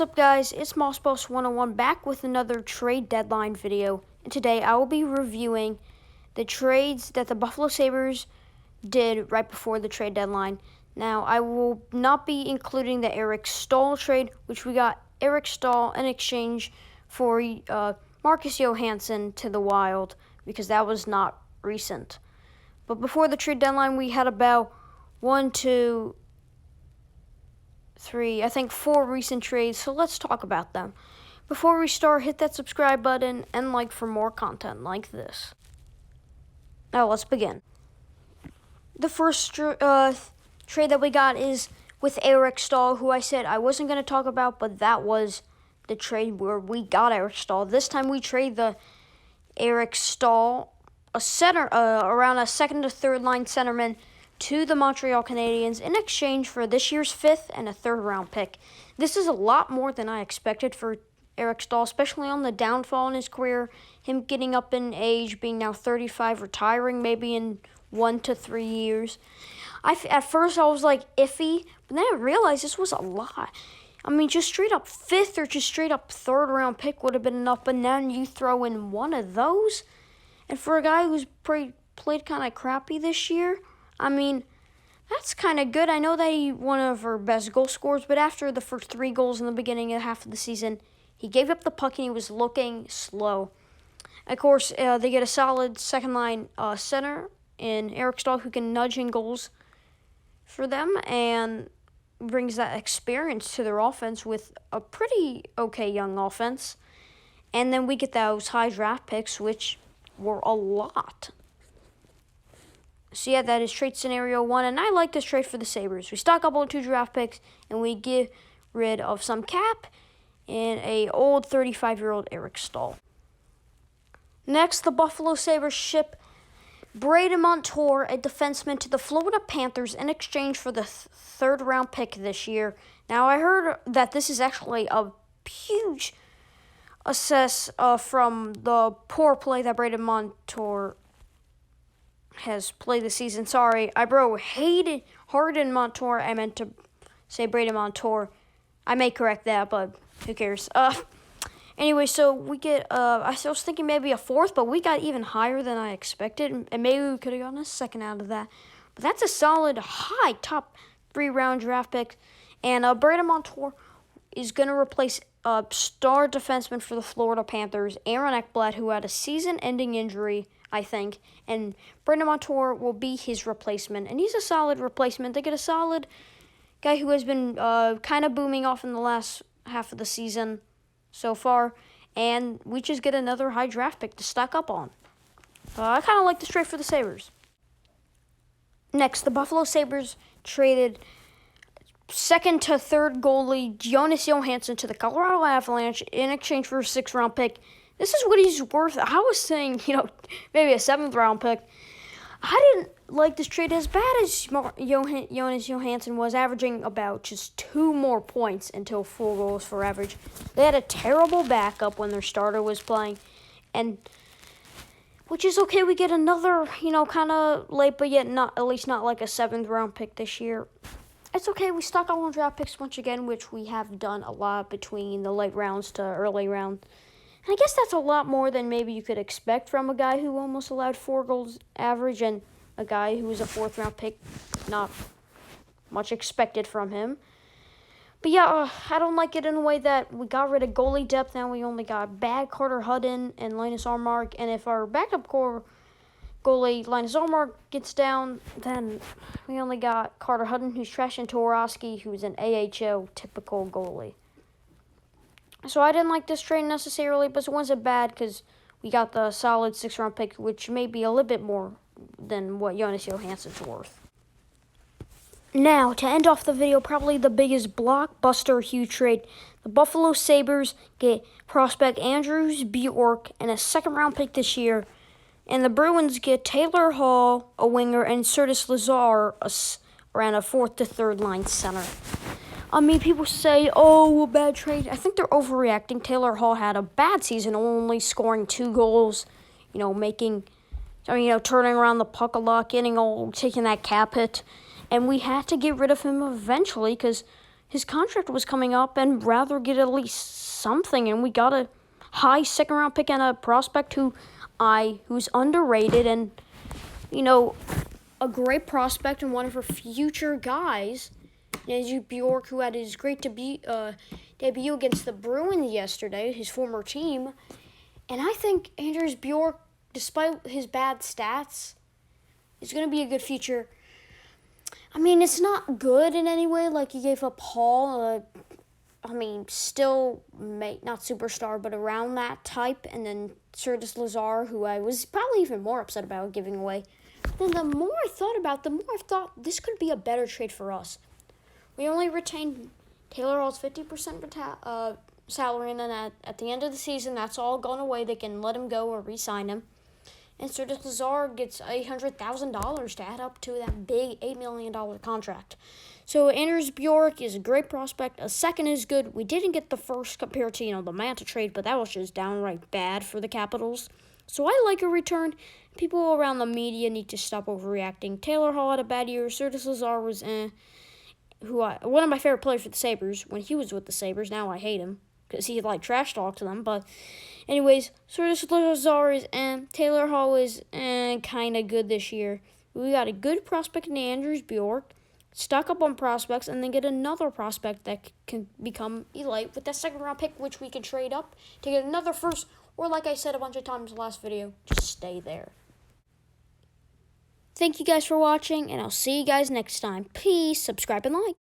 What's up, guys? It's Mossboss 101 back with another trade deadline video. And today I will be reviewing the trades that the Buffalo Sabres did right before the trade deadline. Now, I will not be including the Eric Staal trade, which we got Eric Staal in exchange for Marcus Johansen to the Wild, because that was not recent. But before the trade deadline, we had about 4 recent trades, so let's talk about them. Before we start, hit that subscribe button and like for more content like this. Now let's begin. The first trade that we got is with Eric Staal, who I said I wasn't going to talk about, but that was the trade where we got Eric Staal. This time we trade the Eric Staal, a center, around a second to third line centerman, to the Montreal Canadiens in exchange for this year's 5th and a 3rd round pick. This is a lot more than I expected for Eric Staal, especially on the downfall in his career, him getting up in age, being now 35, retiring maybe in 1 to 3 years. At first I was like iffy, but then I realized this was a lot. I mean, just straight up 5th or just straight up 3rd round pick would have been enough, but then you throw in one of those, and for a guy who's played kind of crappy this year, I mean, that's kind of good. I know that he's one of our best goal scorers, but after the first 3 goals in the beginning of half of the season, he gave up the puck and he was looking slow. Of course, they get a solid second-line center in Eric Staal, who can nudge in goals for them and brings that experience to their offense with a pretty okay young offense. And then we get those high draft picks, which were a lot. So yeah, that is trade scenario 1, and I like this trade for the Sabres. We stock up on 2 draft picks, and we get rid of some cap and a old 35-year-old Eric Staal. Next, the Buffalo Sabres ship Brayden Montour, a defenseman, to the Florida Panthers in exchange for the 3rd round pick this year. Now, I heard that this is actually a huge assess from the poor play that Brayden Montour has played this season. Sorry, I hated Harden Montour. I meant to say Brayden Montour. I may correct that, but who cares? Anyway, so we get, I was thinking maybe a 4th, but we got even higher than I expected, and maybe we could have gotten a 2nd out of that. But that's a solid, high, top 3-round draft pick, and Brayden Montour is going to replace star defenseman for the Florida Panthers, Aaron Ekblad, who had a season-ending injury, I think, and Brayden Montour will be his replacement, and he's a solid replacement. They get a solid guy who has been kind of booming off in the last half of the season so far, and we just get another high draft pick to stock up on. I kind of like this trade for the Sabres. Next, the Buffalo Sabres traded 2nd to 3rd goalie Jonas Johansen to the Colorado Avalanche in exchange for a 6th round pick. This is what he's worth. I was saying, maybe a 7th round pick. I didn't like this trade as bad as Jonas Johansen was, averaging about just 2 more points until 4 goals for average. They had a terrible backup when their starter was playing, and which is okay. We get another, kind of late, but yet at least not like a 7th round pick this year. It's okay. We stock up on draft picks once again, which we have done a lot between the late rounds to early round. And I guess that's a lot more than maybe you could expect from a guy who almost allowed 4 goals average and a guy who was a 4th round pick. Not much expected from him. But yeah, I don't like it in a way that we got rid of goalie depth. Now we only got bad Carter Hutton and Linus Ullmark. And if our backup core goalie Linus Ullmark gets down, then we only got Carter Hutton, who's trash, and Towarowski, who's an AHL typical goalie. So I didn't like this trade necessarily, but it wasn't bad because we got the solid 6th round pick, which may be a little bit more than what Jonas Johansen's worth. Now, to end off the video, probably the biggest blockbuster huge trade. The Buffalo Sabres get prospect Andrews Bjork and a 2nd round pick this year, and the Bruins get Taylor Hall, a winger, and Curtis Lazar, around a 4th to 3rd line center. I mean, people say, a bad trade. I think they're overreacting. Taylor Hall had a bad season, only scoring 2 goals, turning around the puck a lot, taking that cap hit. And we had to get rid of him eventually because, his contract was coming up and rather get at least something. And we got a high second-round pick and a prospect who's underrated and, a great prospect and one of our future guys. Andrew Bjork, who had his great debut against the Bruins yesterday, his former team. And I think Andrew Bjork, despite his bad stats, is going to be a good future. I mean, it's not good in any way. Like, he gave up Hall, still not superstar, but around that type. And then Curtis Lazar, who I was probably even more upset about giving away. Then the more I thought this could be a better trade for us. We only retained Taylor Hall's 50% salary, and then at the end of the season, that's all gone away. They can let him go or re-sign him. And Curtis Lazar gets $800,000 to add up to that big $8 million contract. So Anders Bjork is a great prospect. A second is good. We didn't get the first compared to, the Manta trade, but that was just downright bad for the Capitals. So I like a return. People around the media need to stop overreacting. Taylor Hall had a bad year. Curtis Lazar was one of my favorite players for the Sabres when he was with the Sabres. Now I hate him because he trash talk to them. But anyways, Curtis Lazar is Taylor Hall is kind of good this year. We got a good prospect in Andrews Bjork, stock up on prospects, and then get another prospect that can become elite with that second-round pick, which we can trade up to get another first, or like I said a bunch of times in the last video, just stay there. Thank you guys for watching, and I'll see you guys next time. Peace, subscribe, and like.